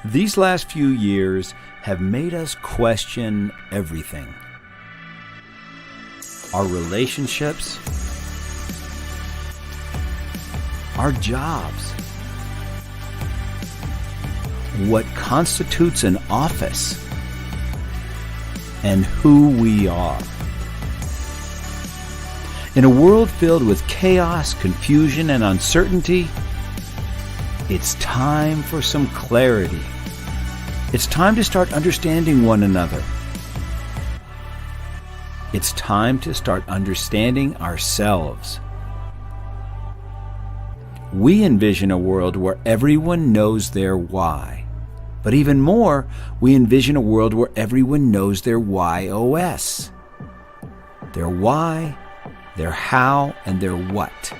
These last few years have made us question everything. Our relationships, our jobs, what constitutes an office, and who we are. In a world filled with chaos, confusion, and uncertainty, it's time for some clarity. It's time to start understanding one another. It's time to start understanding ourselves. We envision a world where everyone knows their why. But even more, we envision a world where everyone knows their WHY.os. Their why, their how, and their what.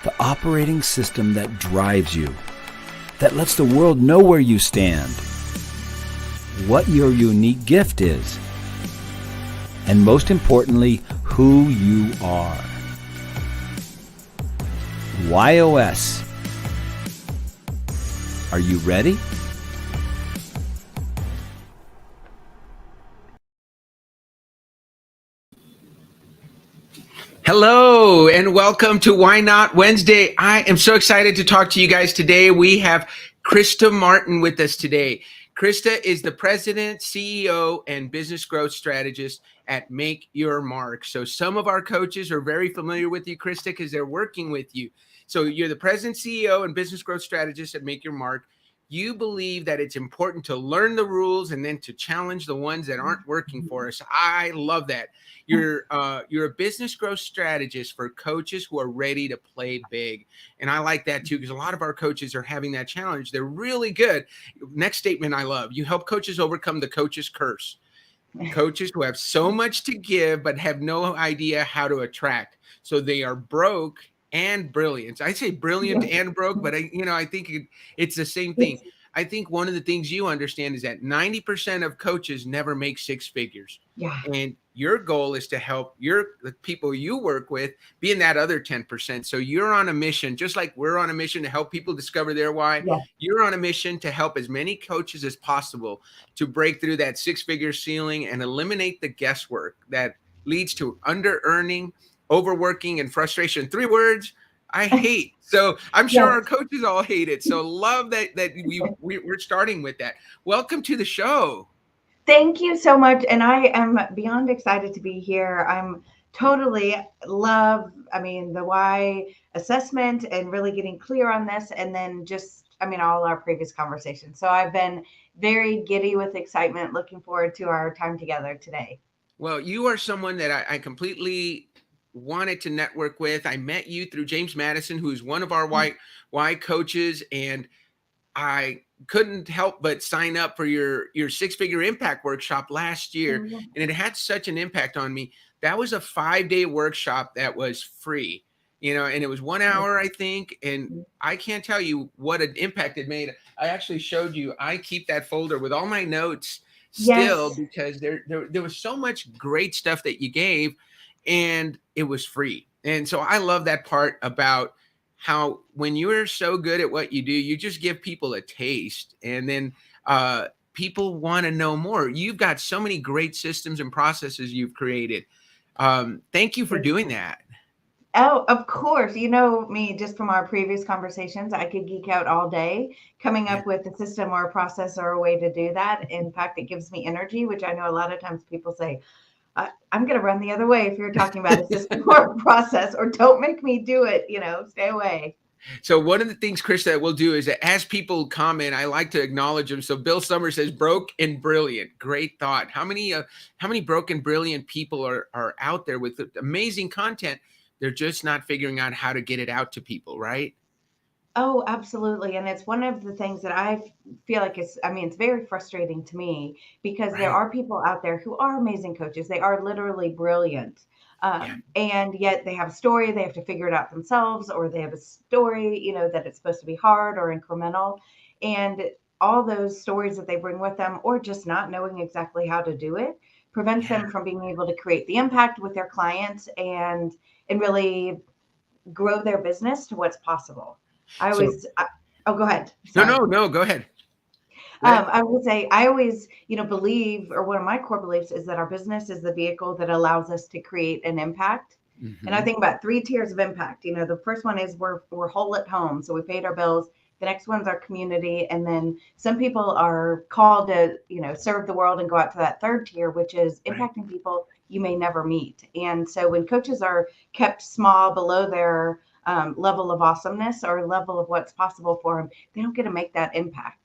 The operating system that drives you, that lets the world know where you stand, what your unique gift is, and most importantly, who you are. WHY.os. Are you ready? Hello and welcome to Why Not Wednesday. I am so excited to talk to you guys today. We have Krista Martin with us today. Krista is the president, CEO, and business growth strategist at Make Your Mark. So some of our coaches are very familiar with you, Krista, because they're working with you. So you're the president, CEO, and business growth strategist at Make Your Mark. You believe that it's important to learn the rules and then to challenge the ones that aren't working for us. I love that. You're a business growth strategist for coaches who are ready to play big. And I like that too, because a lot of our coaches are having that challenge. They're really good. Next statement I love. You help coaches overcome the coach's curse. Coaches who have so much to give but have no idea how to attract. So they are broke and brilliant. I say brilliant and broke, but I think it's the same thing. I think one of the things you understand is that 90% of coaches never make six figures. Yeah. And your goal is to help the people you work with be in that other 10%. So you're on a mission, just like we're on a mission to help people discover their why. Yeah. You're on a mission to help as many coaches as possible to break through that six-figure ceiling and eliminate the guesswork that leads to under-earning, overworking, and frustration. 3 words I hate. So I'm sure our coaches all hate it. So love that we're starting with that. Welcome to the show. Thank you so much. And I am beyond excited to be here. I'm totally love, the why assessment and really getting clear on this. And then all our previous conversations. So I've been very giddy with excitement, looking forward to our time together today. Well, you are someone that I completely wanted to network with. I met you through James Madison, who's one of our why coaches, and I couldn't help but sign up for your six-figure impact workshop last year. And it had such an impact on me. That was a 5-day workshop that was free, and it was 1 hour, I think. And I can't tell you what an impact it made. I actually showed you, I keep that folder with all my notes still because there was so much great stuff that you gave. And it was free. And so I love that part about how when you're so good at what you do, you just give people a taste. And then people want to know more. You've got so many great systems and processes you've created. Thank you for doing that. Oh, of course. You know me, just from our previous conversations, I could geek out all day coming up with a system or a process or a way to do that. In fact, it gives me energy, which I know a lot of times people say, I'm going to run the other way if you're talking about a system or a process, or don't make me do it, stay away. So one of the things, Krista, that we'll do is that as people comment, I like to acknowledge them. So Bill Summers says, broke and brilliant. Great thought. How many broke and brilliant people are out there with amazing content? They're just not figuring out how to get it out to people, right? Oh, absolutely. And it's one of the things that I feel like it's very frustrating to me because there are people out there who are amazing coaches. They are literally brilliant. And yet they have a story, they have to figure it out themselves, or they have a story, that it's supposed to be hard or incremental. And all those stories that they bring with them, or just not knowing exactly how to do it, prevents them from being able to create the impact with their clients and really grow their business to what's possible. Go ahead. Sorry. No, go ahead. I would say I always, believe, or one of my core beliefs is that our business is the vehicle that allows us to create an impact. And I Mhm. think about three tiers of impact. The first one is we're whole at home, so we paid our bills. The next one's our community, and then some people are called to, serve the world and go out to that third tier, which is Right. impacting people you may never meet. And so when coaches are kept small below their level of awesomeness or level of what's possible for them, they don't get to make that impact.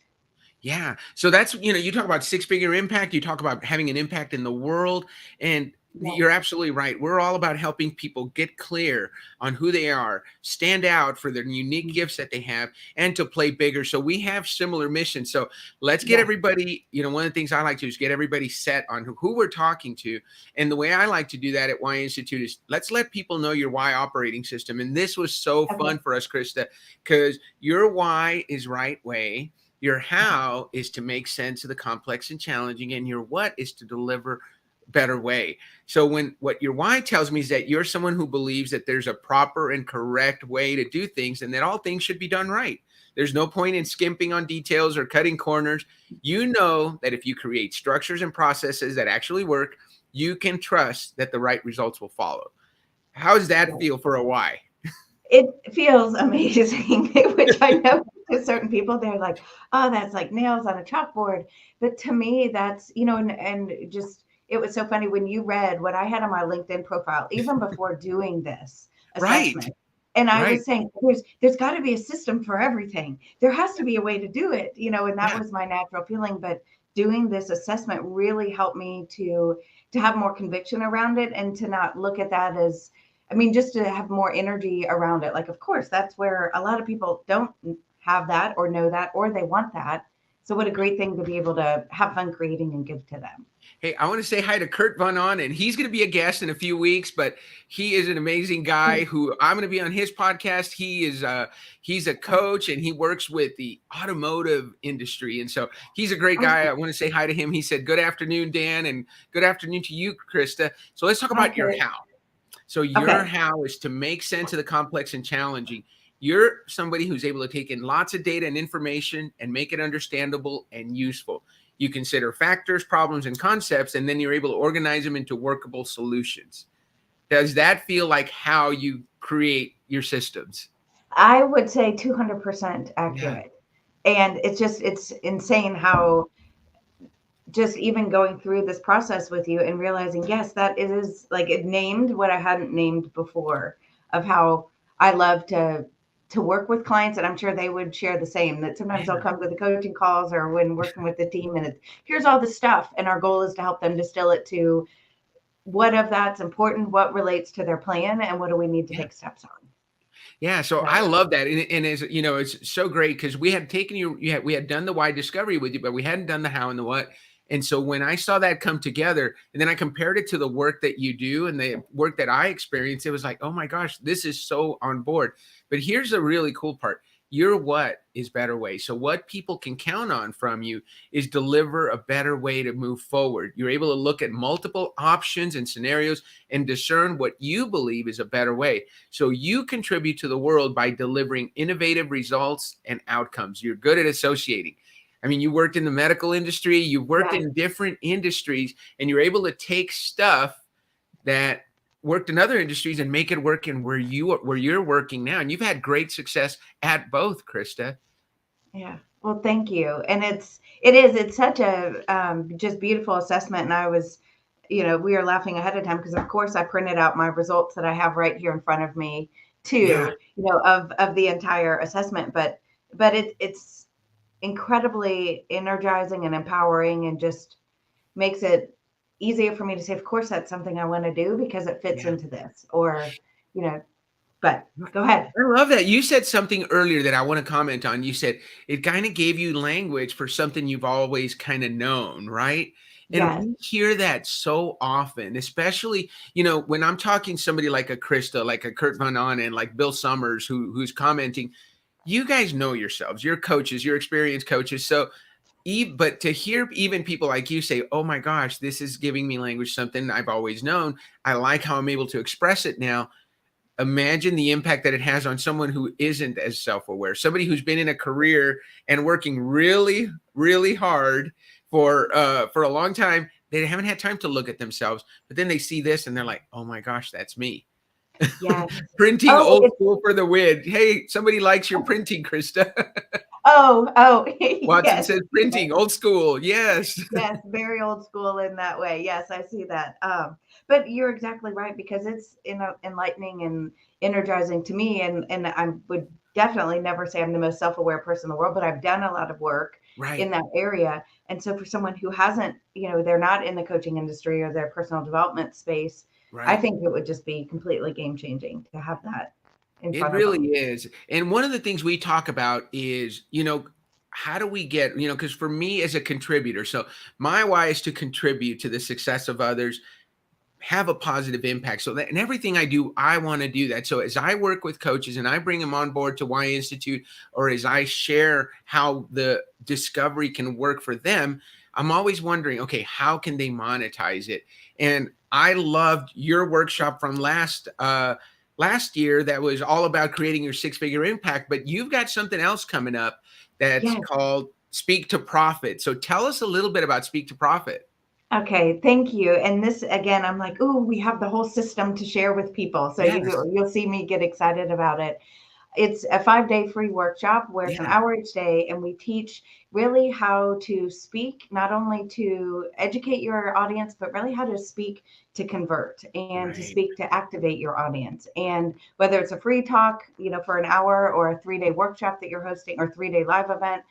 Yeah. So that's, you talk about six-figure impact, you talk about having an impact in the world, and Yeah. you're absolutely right. We're all about helping people get clear on who they are, stand out for their unique gifts that they have, and to play bigger. So we have similar missions. So let's get Yeah. everybody, one of the things I like to do is get everybody set on who we're talking to. And the way I like to do that at Y Institute is let's let people know your why operating system. And this was so Okay. fun for us, Krista, because your why is right way. Your how is to make sense of the complex and challenging, and your what is to deliver better way. So what your why tells me is that you're someone who believes that there's a proper and correct way to do things and that all things should be done right. There's no point in skimping on details or cutting corners. You know that if you create structures and processes that actually work, you can trust that the right results will follow. How does that feel for a why? It feels amazing, which I know to certain people, they're like, oh, that's like nails on a chalkboard. But to me, that's, and just, it was so funny when you read what I had on my LinkedIn profile, even before doing this Right. assessment. And I Right. was saying, there's got to be a system for everything. There has to be a way to do it, and that Yeah. was my natural feeling. But doing this assessment really helped me to have more conviction around it and to not look at that as, just to have more energy around it. Like, of course, that's where a lot of people don't have that or know that, or they want that. So what a great thing to be able to have fun creating and give to them. Hey, I want to say hi to Kurt Von On, and he's going to be a guest in a few weeks. But he is an amazing guy who I'm going to be on his podcast. He's a coach and he works with the automotive industry, and so he's a great guy. Awesome. I want to say hi to him. He said, "Good afternoon, Dan," and good afternoon to you, Krista. So let's talk Hi, about your Kurt. how. So your Okay. how is to make sense of the complex and challenging. You're somebody who's able to take in lots of data and information and make it understandable and useful. You consider factors, problems, and concepts, and then you're able to organize them into workable solutions. Does that feel like how you create your systems? I would say 200% Yeah. accurate. And it's insane how just even going through this process with you and realizing, yes, that is like it named what I hadn't named before of how I love to work with clients. And I'm sure they would share the same, that sometimes they'll Yeah. come to the coaching calls or when working with the team and it's here's all the stuff. And our goal is to help them distill it to what of that's important, what relates to their plan, and what do we need to Yeah. take steps on. Yeah, so I So love that, and as it's so great because we had taken we had done the why discovery with you, but we hadn't done the how and the what. And so when I saw that come together, and then I compared it to the work that you do and the work that I experienced, it was like, oh my gosh, this is so on board. But here's the really cool part: your what is better way. So what people can count on from you is deliver a better way to move forward. You're able to look at multiple options and scenarios and discern what you believe is a better way. So you contribute to the world by delivering innovative results and outcomes. You're good at associating. I mean, you worked in the medical industry, you worked yeah. in different industries, and you're able to take stuff that worked in other industries and make it work in where you're working now. And you've had great success at both, Krista. Yeah. Well, thank you. And it's such a just beautiful assessment. And I was, we were laughing ahead of time because of course I printed out my results that I have right here in front of me Yeah. too, of the entire assessment. But it's incredibly energizing and empowering and just makes it easier for me to say, of course, that's something I want to do because it fits Yeah. into this or, you know, but go ahead. I love that. You said something earlier that I want to comment on. You said it kind of gave you language for something you've always kind of known, right? And Yes. we hear that so often, especially, when I'm talking somebody like a Krista, like a Kurt Von On, and like Bill Summers, who's commenting, you guys know yourselves, you're coaches, you're experienced coaches. So, but to hear even people like you say, oh my gosh, this is giving me language, something I've always known. I like how I'm able to express it now. imagine the impact that it has on someone who isn't as self-aware, somebody who's been in a career and working really, really hard for a long time. They haven't had time to look at themselves, but then they see this and they're like, oh my gosh, that's me. Yes. Printing Oh, old school for the win. Hey, somebody likes your printing, Krista. oh, Watson yes. says printing, old school. Yes. Yes, very old school in that way. Yes, I see that. But you're exactly right, because it's enlightening and energizing to me. And I would definitely never say I'm the most self-aware person in the world, but I've done a lot of work in Right. that area. And so for someone who hasn't, they're not in the coaching industry or their personal development space, I Right. think it would just be completely game changing to have that in It front of really them. is. And one of the things we talk about is, how do we get, because for me as a contributor, so my why is to contribute to the success of others, have a positive impact. So that in everything I do, I want to do that. So as I work with coaches and I bring them on board to Y Institute, or as I share how the discovery can work for them, I'm always wondering, okay, how can they monetize it? And I loved your workshop from last year that was all about creating your six-figure impact, but you've got something else coming up that's Yes. called Speak to Profit. So tell us a little bit about Speak to Profit. Okay, thank you. And this again, I'm like, oh, we have the whole system to share with people. So Yes. you'll see me get excited about it. It's a 5-day free workshop where it's an Yeah. hour each day, and we teach really how to speak, not only to educate your audience, but really how to speak to convert and to Right. speak to activate your audience. And whether it's a free talk, for an hour, or a 3-day workshop that you're hosting, or 3-day live event,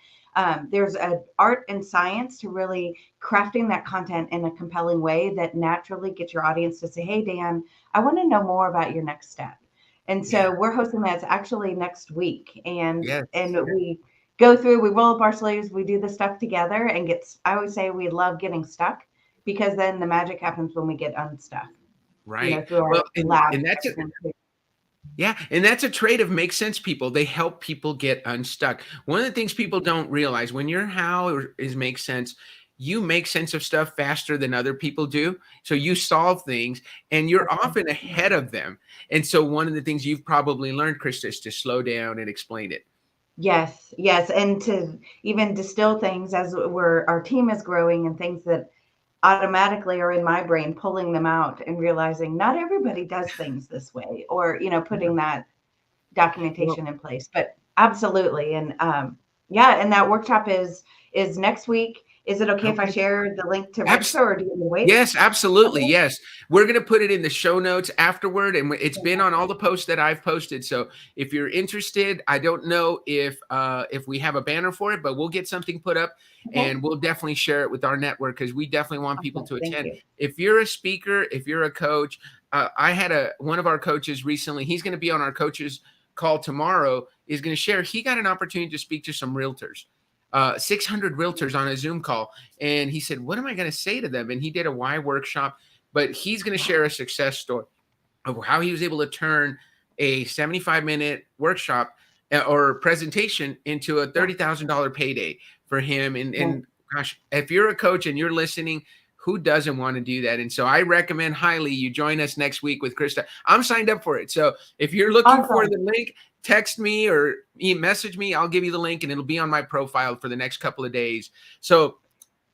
there's an art and science to really crafting that content in a compelling way that naturally gets your audience to say, hey, Dan, I want to know more about your next step. And Yeah. so we're hosting that. It's actually next week. And Yes. we go through, we roll up our sleeves, we do the stuff together, and I always say we love getting stuck, because then the magic happens when we get unstuck, Right. through Well, our and lab. and that's a trait of make sense people. They help people get unstuck. One of the things people don't realize, when your how is make sense, you make sense of stuff faster than other people do. So you solve things and you're often ahead of them. And so one of the things you've probably learned, Krista, is to slow down and explain it. Yes, yes. And to even distill things as our team is growing, and things that automatically are in my brain, pulling them out and realizing not everybody does things this way, or, Yeah. putting that Well, documentation in place. But absolutely. And yeah, and that workshop is next week. Is it okay if I okay. share the link to register, or do you want me to wait? Yes, absolutely. Okay. Yes. We're going to put it in the show notes afterward. And it's been on all the posts that I've posted. So if you're interested, I don't know if we have a banner for it, but we'll get something put up Okay. and we'll definitely share it with our network, because we definitely want people Awesome. to Thank attend. you. If you're a speaker, if you're a coach, I had one of our coaches recently, he's going to be on our coaches call tomorrow, is going to share. He got an opportunity to speak to some realtors. 600 realtors on a Zoom call. And he said, what am I going to say to them? And he did a why workshop, but he's going to share a success story of how he was able to turn a 75-minute workshop or presentation into a Yeah. $30,000 payday for him. And, Yeah. and gosh, if you're a coach and you're listening, who doesn't want to do that? And so I recommend highly you join us next week with Krista. I'm signed up for it. So if you're looking for Awesome. the link, text me or message me. I'll give you the link and it'll be on my profile for the next couple of days. So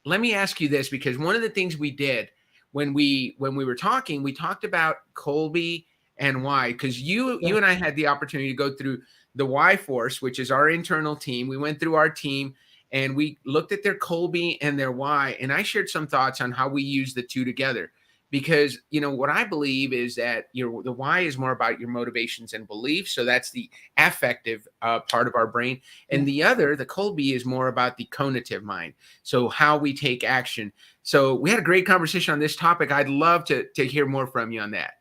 let me ask you this, because one of the things we did when we were talking, we talked about Kolbe and why, because you Yes. and I had the opportunity to go through the Y Force, which is our internal team. We went through our team and we looked at their Kolbe and their why, and I shared some thoughts on how we use the two together. Because what I believe is that the why is more about your motivations and beliefs, so that's the affective part of our brain, and Yes. the Kolbe, is more about the cognitive mind. So how we take action. So we had a great conversation on this topic. I'd love to hear more from you on that.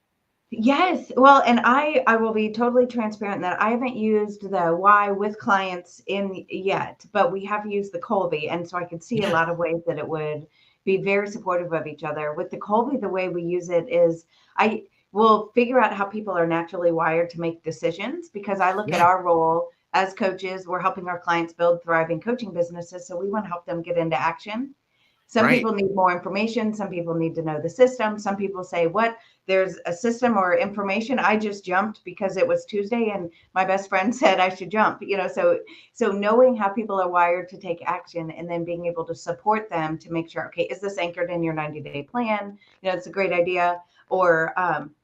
Yes. Well, and I will be totally transparent that I haven't used the why with clients in yet, but we have used the Colby. And so I could see a Yeah. lot of ways that it would be very supportive of each other. With the Colby, the way we use it is I will figure out how people are naturally wired to make decisions, because I look at Yeah. our role as coaches. We're helping our clients build thriving coaching businesses. So we want to help them get into action. Some Right. people need more information. Some people need to know the system. Some people say, what? There's a system or information. I just jumped because it was Tuesday and my best friend said I should jump. So knowing how people are wired to take action and then being able to support them to make sure, okay, is this anchored in your 90-day plan? It's a great idea. Or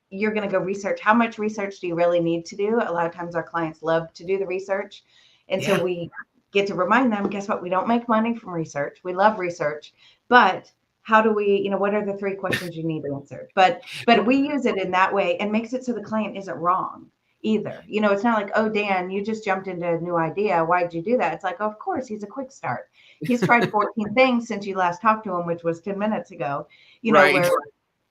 you're going to go research. How much research do you really need to do? A lot of times our clients love to do the research. And so Yeah. we get to remind them, guess what? We don't make money from research. We love research, but how do we, what are the 3 questions you need answered? But we use it in that way and makes it so the client isn't wrong either. It's not like, oh, Dan, you just jumped into a new idea. Why'd you do that? It's like, oh, of course, he's a quick start. He's tried 14 things since you last talked to him, which was 10 minutes ago, Right. where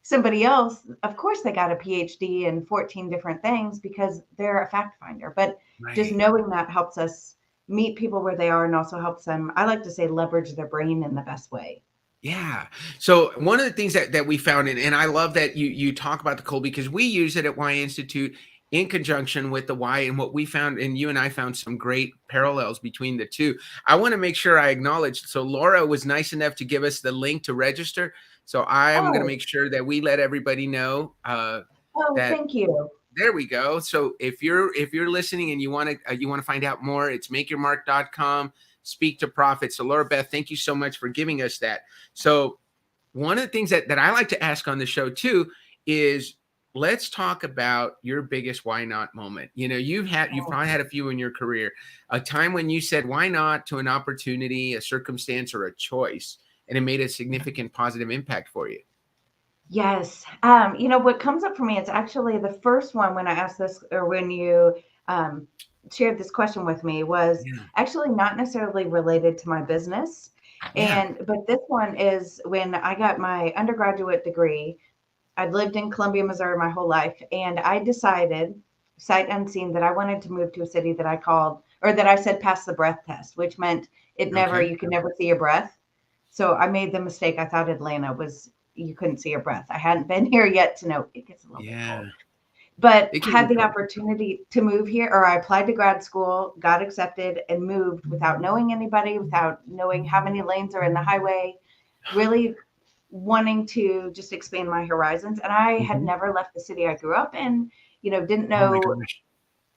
somebody else, of course, they got a PhD in 14 different things because they're a fact finder. But just Right. knowing that helps us meet people where they are and also helps them, I like to say, leverage their brain in the best way. Yeah. So one of the things that we found, and I love that you talk about the cold, because we use it at Y Institute in conjunction with the Y, and what we found, and you and I found some great parallels between the two. I want to make sure I acknowledge. So Laura was nice enough to give us the link to register. So I am going to Oh, make sure that we let everybody know that. thank you. There we go. So if you're listening and you want to find out more, it's makeyourmark.com. Speak to Profit. So Laura Beth, thank you so much for giving us that. So one of the things that I like to ask on the show too is, let's talk about your biggest why not moment. You've probably had a few in your career, a time when you said why not to an opportunity, a circumstance, or a choice, and it made a significant positive impact for you. Yes. What comes up for me, it's actually the first one when I asked this, or when you shared this question with me, was actually not necessarily related to my business. Yeah. But this one is when I got my undergraduate degree. I'd lived in Columbia, Missouri my whole life. And I decided, sight unseen, that I wanted to move to a city that I said pass the breath test, which meant Okay. you could never see your breath. So I made the mistake. I thought Atlanta was, you couldn't see your breath. I hadn't been here yet to know it gets a little bit cold. But It can had be the cool. opportunity to move here, or I applied to grad school, got accepted, and moved without knowing anybody, without knowing how many lanes are in the highway, really wanting to just expand my horizons. And I had never left the city I grew up in, didn't Oh my know gosh.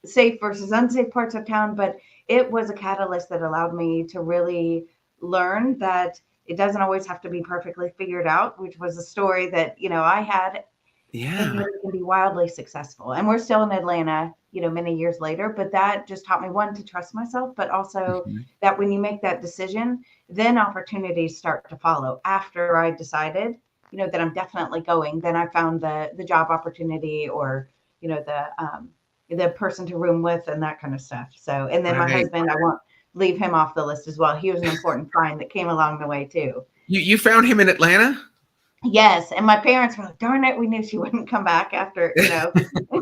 safe versus unsafe parts of town, but it was a catalyst that allowed me to really learn that it doesn't always have to be perfectly figured out, which was a story that, I had, and Yeah. that it can be wildly successful. And we're still in Atlanta, many years later, but that just taught me, one, to trust myself, but also that when you make that decision, then opportunities start to follow. After I decided, that I'm definitely going, then I found the job opportunity, or, the person to room with, and that kind of stuff. So, and then my Right. husband, I won't leave him off the list as well. He was an important find that came along the way too. You found him in Atlanta? Yes. And my parents were like, darn it, we knew she wouldn't come back after, So for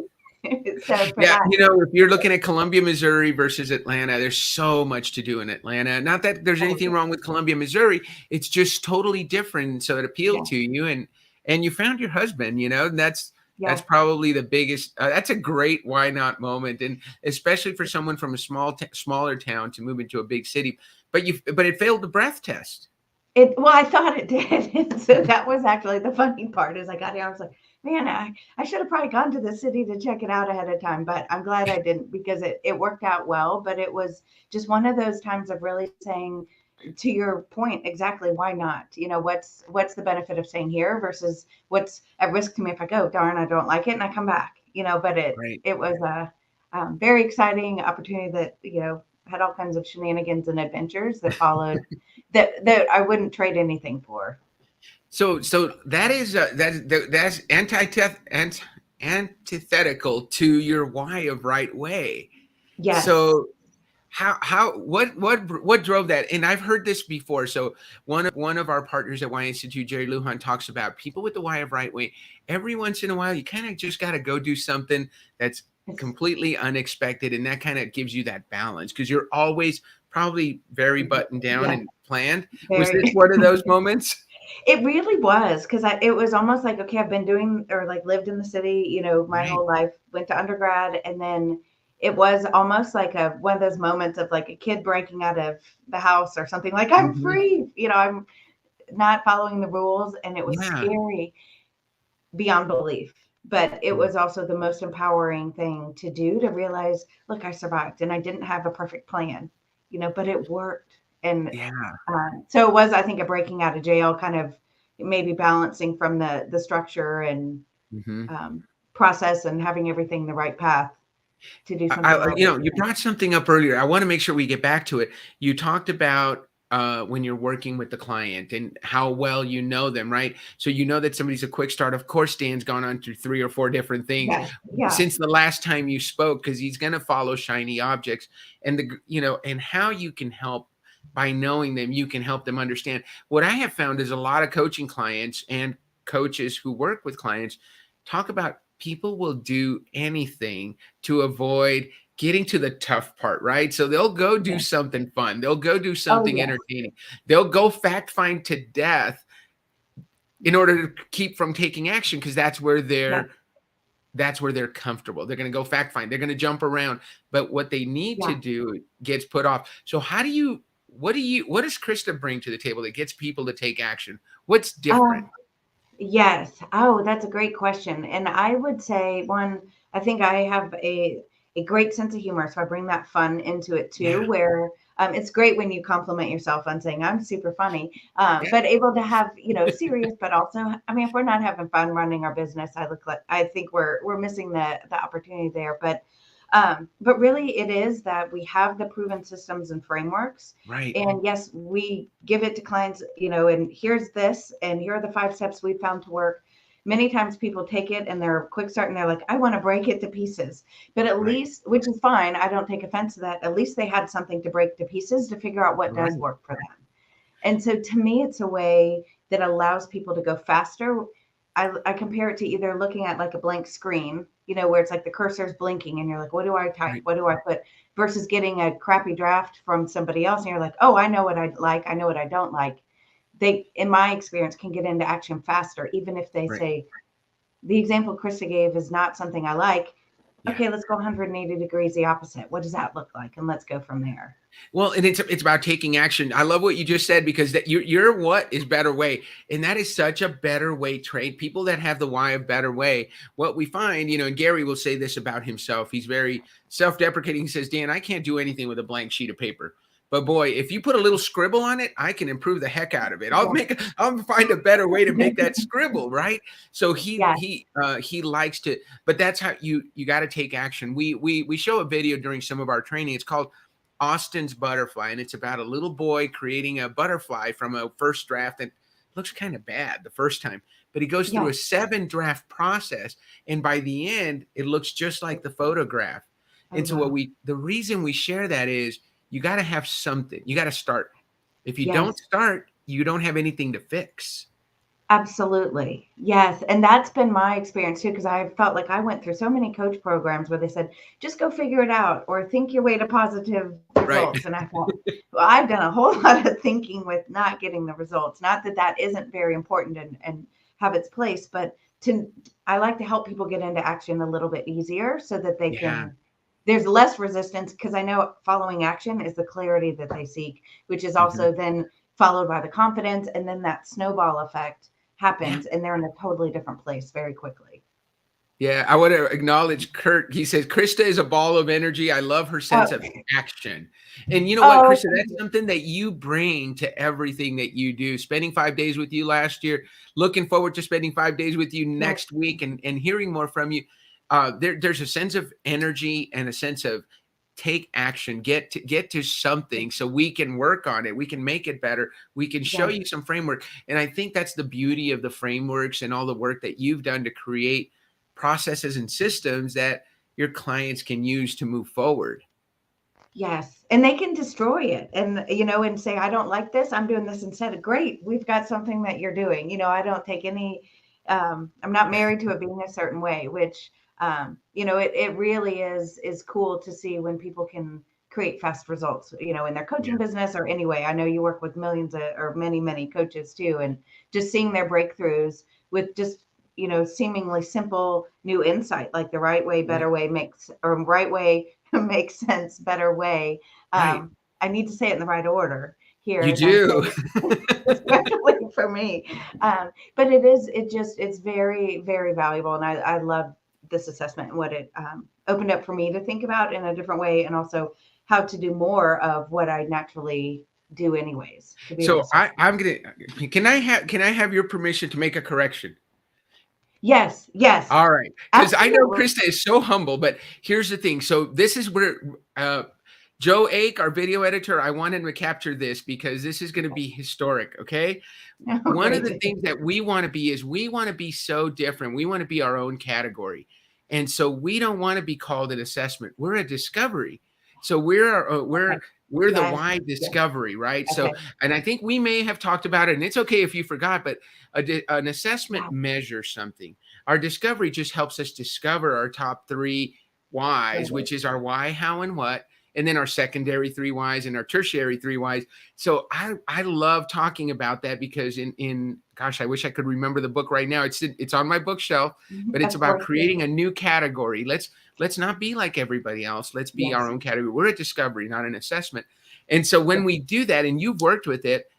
Yeah, that, if you're looking at Columbia, Missouri versus Atlanta, there's so much to do in Atlanta. Not that there's anything wrong with Columbia, Missouri. It's just totally different. So it appealed yeah, to you, and you found your husband, and that's yeah. probably the biggest, that's a great why not moment. And especially for someone from a smaller town to move into a big city, but it failed the breath test. Well, I thought it did. And so that was actually the funny part. As I got here, I was like, man, I should have probably gone to the city to check it out ahead of time, but I'm glad I didn't, because it worked out well. But it was just one of those times of really saying, to your point, exactly, why not? What's the benefit of staying here versus what's at risk to me if I go, darn, I don't like it, and I come back, but Right. it was a very exciting opportunity that, had all kinds of shenanigans and adventures that followed that I wouldn't trade anything for. So that is that's antithetical to your why of right way. Yes. So what drove that? And I've heard this before. So one of our partners at Y Institute, Jerry Lujan, talks about people with the why of right way. Every once in a while, you kind of just got to go do something that's completely unexpected, and that kind of gives you that balance, because you're always probably very buttoned down Yeah, and planned. Was very. this one of those moments? It really was, because it was almost like, okay, I've been doing, or like lived in the city, my Right. whole life, went to undergrad, and then it was almost like one of those moments of like a kid breaking out of the house or something, like I'm Mhm. free, not following the rules, and it was Yeah. scary beyond belief. But it was also the most empowering thing to do, to realize, look, I survived and I didn't have a perfect plan, but it worked. And Yeah. so it was, I think, a breaking out of jail, kind of maybe balancing from the structure and Hmm. process and having everything the right path to do something a little bit You different. brought something up earlier. I want to make sure we get back to it. You talked about when you're working with the client and how well you know them, right? So you know that somebody's a quick start. Of course, Dan's gone on through 3 or 4 different things Yes. Yeah. since the last time you spoke, because he's going to follow shiny objects, and and how you can help by knowing them. You can help them understand. What I have found is a lot of coaching clients and coaches who work with clients talk about people will do anything to avoid getting to the tough part, right? So they'll go do Yeah. something fun. They'll go do Oh, something yes. entertaining. They'll go fact find to death in order to keep from taking action, because Yes. that's where they're comfortable. They're going to go fact find. They're going to jump around, but what they need to Yeah. do gets put off. So what does Krista bring to the table that gets people to take action? What's different? Um, Yes. Oh, that's a great question. And I would say, one, I think I have a great sense of humor, so I bring that fun into it too. Yeah. Where it's great when you compliment yourself on saying I'm super funny, Yeah. but able to have serious, but also, I mean, if we're not having fun running our business, I think we're missing the opportunity there. But really, it is that we have the proven systems and frameworks. Right. And yes, we give it to clients, and here's this, and here are the 5 steps we found to work. Many times people take it and they're quick start and they're like, I want to break it to pieces. But at Right. least, which is fine, I don't take offense to that. At least they had something to break to pieces to figure out what does Right. work for them. And so to me, it's a way that allows people to go faster. I compare it to either looking at like a blank screen, where it's like the cursor's blinking and you're like, what do I type? Right. What do I put? Versus getting a crappy draft from somebody else and you're like, oh, I know what I like. I know what I don't like. They, in my experience, can get into action faster, even if they Right. say, the example Krista gave is not something I like. Yeah. Okay, let's go 180 degrees the opposite. What does that look like? And let's go from there. Well, and it's about taking action. I love what you just said, because that you're what is better way, and that is such a better way trade. People that have the why of better way, what we find, and Gary will say this about himself. He's very self-deprecating. He says, Dan, I can't do anything with a blank sheet of paper. But boy, if you put a little scribble on it, I can improve the heck out of it. I'll find a better way to make that scribble, right? So Yeah. he likes to, but that's how you got to take action. We show a video during some of our training. It's called Austin's Butterfly, and it's about a little boy creating a butterfly from a first draft that looks kind of bad the first time, but he goes through Yeah. a 7 draft process, and by the end it looks just like the photograph. Oh, And so wow. the reason we share that is you got to have something. You got to start. If you don't Yes. start, you don't have anything to fix. Absolutely. Yes. And that's been my experience too, because I felt like I went through so many coach programs where they said, just go figure it out or think your way to positive Right. results. And I thought, well, I've done a whole lot of thinking with not getting the results. Not that that isn't very important and have its place, but I like to help people get into action a little bit easier so that they Yeah. there's less resistance, because I know following action is the clarity that they seek, which is Mhm. also then followed by the confidence. And then that snowball effect Yeah. happens and they're in a totally different place very quickly. Yeah, I want to acknowledge Kurt. He says, Krista is a ball of energy. I love her sense Oh, of action. And you know what, oh, Krista, thank that's you. something that you bring to everything that you do. Spending 5 days with you last year, looking forward to spending 5 days with you Yes, next week and hearing more from you. There's a sense of energy and a sense of take action, get to something so we can work on it. We can make it better. We can show yes, you some framework. And I think that's the beauty of the frameworks and all the work that you've done to create processes and systems that your clients can use to move forward. yes. And they can destroy it and say, I don't like this. I'm doing this instead of great. We've got something that you're doing. I don't take any, I'm not married to it being a certain way, which, it really is cool to see when people can create fast results, in their Yeah. coaching business or anyway. I know you work with millions or many, many coaches too, and just seeing their breakthroughs with just, seemingly simple new insight, like the right way, Right. better way makes, or right way makes sense, better way. Right. I need to say it in the right order. here. You And do. especially for me. But it's very, very valuable. And I love this assessment and what it opened up for me to think about in a different way, and also how to do more of what I naturally do anyways, to be able So to serve. I'm gonna. Can I have your permission to make a correction? Yes, yes, All right, because I know absolutely. Krista is so humble, but here's the thing. So this is where Joe Ake, our video editor, I wanted to capture this because this is going to be historic. Okay, one of Great the to things that we want to be is we want to be so different. We want to be our own category, and so we don't want to be called an assessment. We're a discovery. So Okay. we're the Yes, why yes. discovery, right? So, Okay. and I think we may have talked about it, and it's okay if you forgot, but an assessment Yeah. measures something. Our discovery just helps us discover our top three whys, Totally. which is our why, how, and what, and then our secondary three whys and our tertiary three whys. So I love talking about that because in gosh, I wish I could remember the book right now. It's on my bookshelf, but it's Of about course. creating a new category. Let's not be like everybody else. Let's be our Yes. own category. We're a discovery, not an assessment. And so when we do that, and you've worked with it,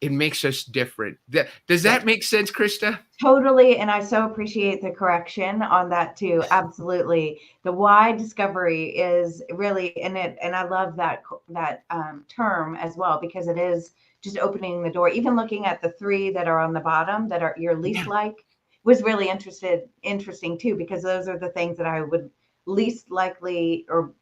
it makes us different. Does Yes. that make sense, Krista? Totally. And I so appreciate the correction on that too. Absolutely. The why discovery is really in it. And I love that term as well, because it is just opening the door. Even looking at the three that are on the bottom that are your least Yeah, like was really interesting too, because those are the things that I would least likely or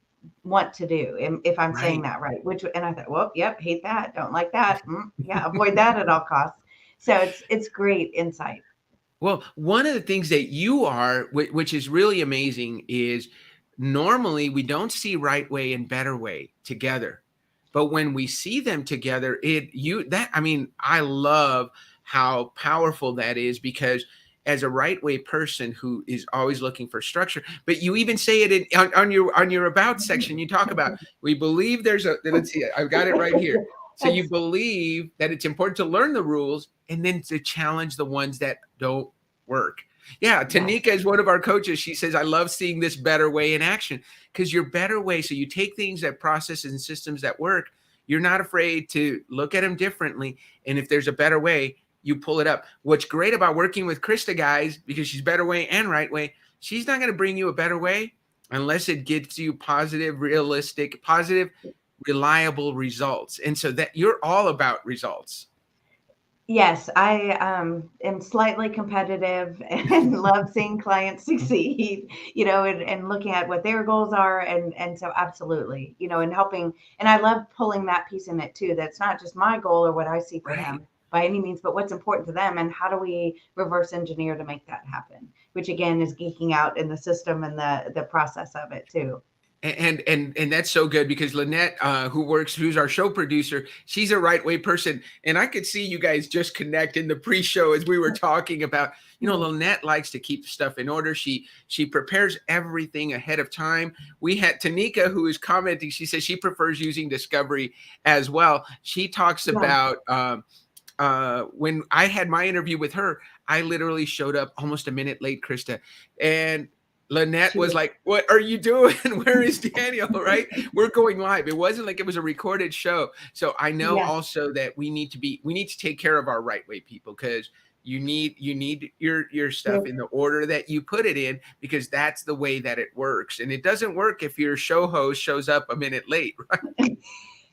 want to do, if I'm saying right. that right. And I thought, well, yep, hate that, don't like that. Yeah, avoid that at all costs. So it's great insight. Well, one of the things that you are, which is really amazing, is normally we don't see right way and better way together. But when we see them together, I love how powerful that is because as a right way person who is always looking for structure, but you even say it on your about section, you talk about we believe let's see, I've got it right here. So you That's believe that it's important to learn the rules and then to challenge the ones that don't work. Yeah, yes. Tanika is one of our coaches. She says, I love seeing this better way in action because your better way. So you take things that processes and systems that work, you're not afraid to look at them differently. And if there's a better way, you pull it up. What's great about working with Krista, guys, because she's better way and right way, she's not going to bring you a better way unless it gets you positive, realistic, positive, reliable results. And so that you're all about results. Yes, I am slightly competitive and love seeing clients succeed, and looking at what their goals are. And so absolutely, and helping. And I love pulling that piece in it too. That's not just my goal or what I see for Right. them by any means, but what's important to them and how do we reverse engineer to make that happen, which again is geeking out in the system and the process of it too. And that's so good because Lynette, who's our show producer, she's a right way person, and I could see you guys just connect in the pre-show as we were talking about. Lynette likes to keep stuff in order. She prepares everything ahead of time. We had Tanika who is commenting. She says she prefers using Discovery as well. She talks Yeah. about when I had my interview with her, I literally showed up almost a minute late, Krista, and Lynette She was was, like, "What are you doing? Where is Daniel?" Right? We're going live. It wasn't like it was a recorded show. So I know yes. also that we need to take care of our right way people because you need your stuff in the order that you put it in because that's the way that it works. And it doesn't work if your show host shows up a minute late, right?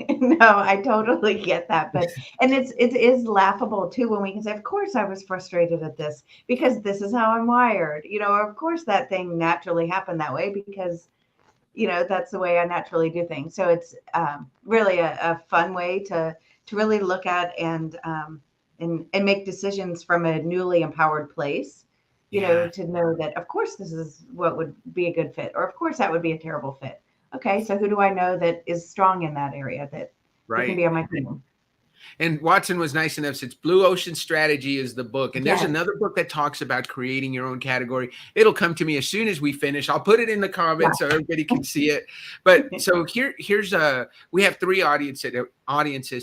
No, I totally get that. And it is laughable too when we can say, of course I was frustrated at this because this is how I'm wired. Of course that thing naturally happened that way because, that's the way I naturally do things. So it's really a fun way to really look at and make decisions from a newly empowered place, Yeah, to know that of course this is what would be a good fit, or of course that would be a terrible fit. Okay, so who do I know that is strong in that area that can right. be on my team? And Watson was nice enough. Since Blue Ocean Strategy is the book, and there's Yes. another book that talks about creating your own category. It'll come to me as soon as we finish. I'll put it in the comments so everybody can see it. But so here's we have three audiences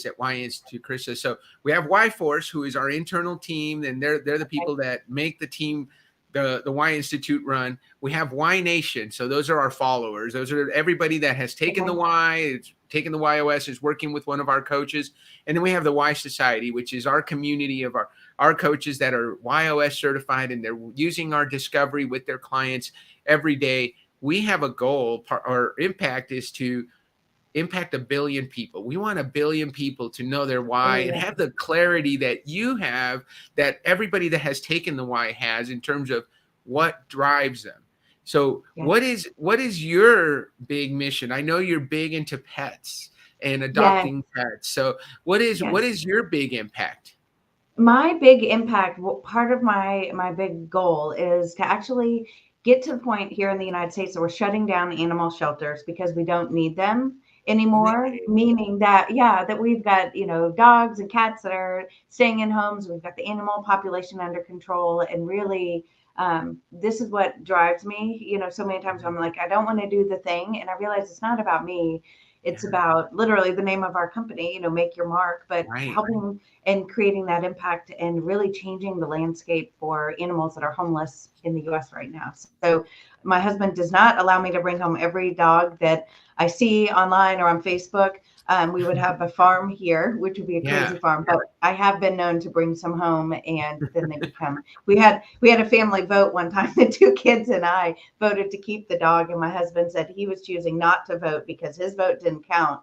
at Y Institute, Krista. So we have Y Force, who is our internal team, and they're the people that make the team. The Y Institute run. We have Y Nation. So those are our followers. Those are everybody that has taken the Y, it's taking the WHY.os, is working with one of our coaches. And then we have the WHY Society, which is our community of our coaches that are WHY.os certified, and they're using our discovery with their clients every day. We have a goal, our impact is to impact 1 billion people. We want 1 billion people to know their why and have the clarity that you have, that everybody that has taken the why has, in terms of what drives them. So what is your big mission? I know you're big into pets and adopting pets. So what is your big impact? My big impact, part of my big goal is to actually get to the point here in the United States that we're shutting down animal shelters because we don't need them anymore. Meaning that, that we've got, dogs and cats that are staying in homes. We've got the animal population under control. And really, this is what drives me. So many times I'm like, I don't want to do the thing. And I realize it's not about me. It's about literally the name of our company, Make Your Mark, but helping and creating that impact and really changing the landscape for animals that are homeless in the US right now. So my husband does not allow me to bring home every dog that I see online or on Facebook. We would have a farm here, which would be a crazy farm, but I have been known to bring some home, and then they become, we had a family vote one time. The 2 kids and I voted to keep the dog, and my husband said he was choosing not to vote because his vote didn't count.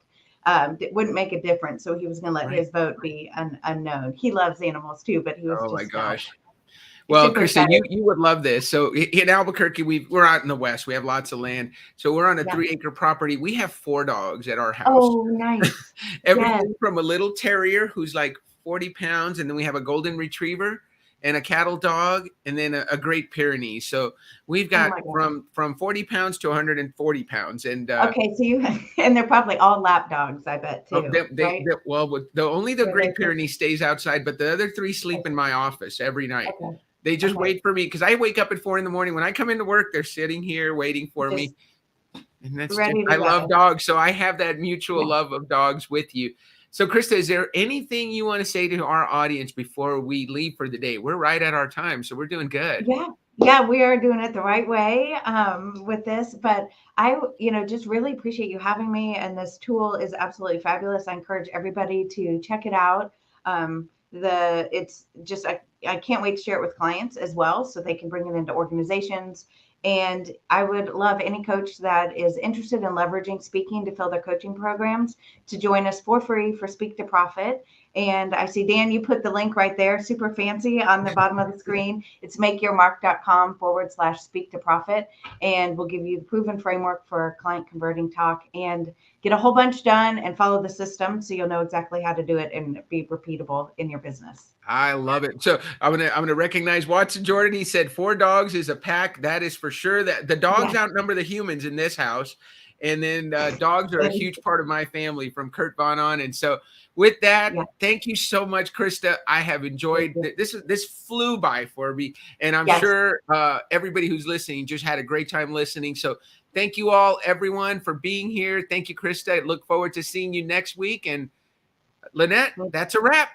It wouldn't make a difference. So he was going to let his vote be unknown. He loves animals too, but he was my gosh. Well, Krista, you would love this. So in Albuquerque, we're out in the West. We have lots of land. So we're on a 3-acre property. We have 4 dogs at our house. Oh, nice. Everything from a little terrier who's like 40 pounds, and then we have a golden retriever and a cattle dog, and then a Great Pyrenees. So we've got from 40 pounds to 140 pounds. And okay, so and they're probably all lap dogs, I bet too. Right? Only the Great Pyrenees stays outside, but the other 3 sleep in my office every night. They just wait for me because I wake up at 4 a.m. When I come into work, they're sitting here waiting for me. And that's I love dogs. So I have that mutual love of dogs with you. So Krista, is there anything you want to say to our audience before we leave for the day? We're right at our time, so we're doing good. Yeah, we are doing it the right way with this. But I, just really appreciate you having me. And this tool is absolutely fabulous. I encourage everybody to check it out. It's just, I can't wait to share it with clients as well, so they can bring it into organizations. And I would love any coach that is interested in leveraging speaking to fill their coaching programs to join us for free for Speak to Profit. And I see, Dan, you put the link right there, super fancy on the bottom of the screen. It's makeyourmark.com/speak to profit. And we'll give you the proven framework for client converting talk and get a whole bunch done and follow the system so you'll know exactly how to do it and be repeatable in your business. I love it. So I'm gonna recognize Watson Jordan. He said 4 dogs is a pack. That is for sure. That the dogs outnumber the humans in this house. And then dogs are a huge part of my family from Kurt Von on. And so with that, thank you so much, Krista. I have enjoyed this flew by for me. And I'm sure everybody who's listening just had a great time listening. So thank you all, everyone, for being here. Thank you, Krista. I look forward to seeing you next week. And Lynette, that's a wrap.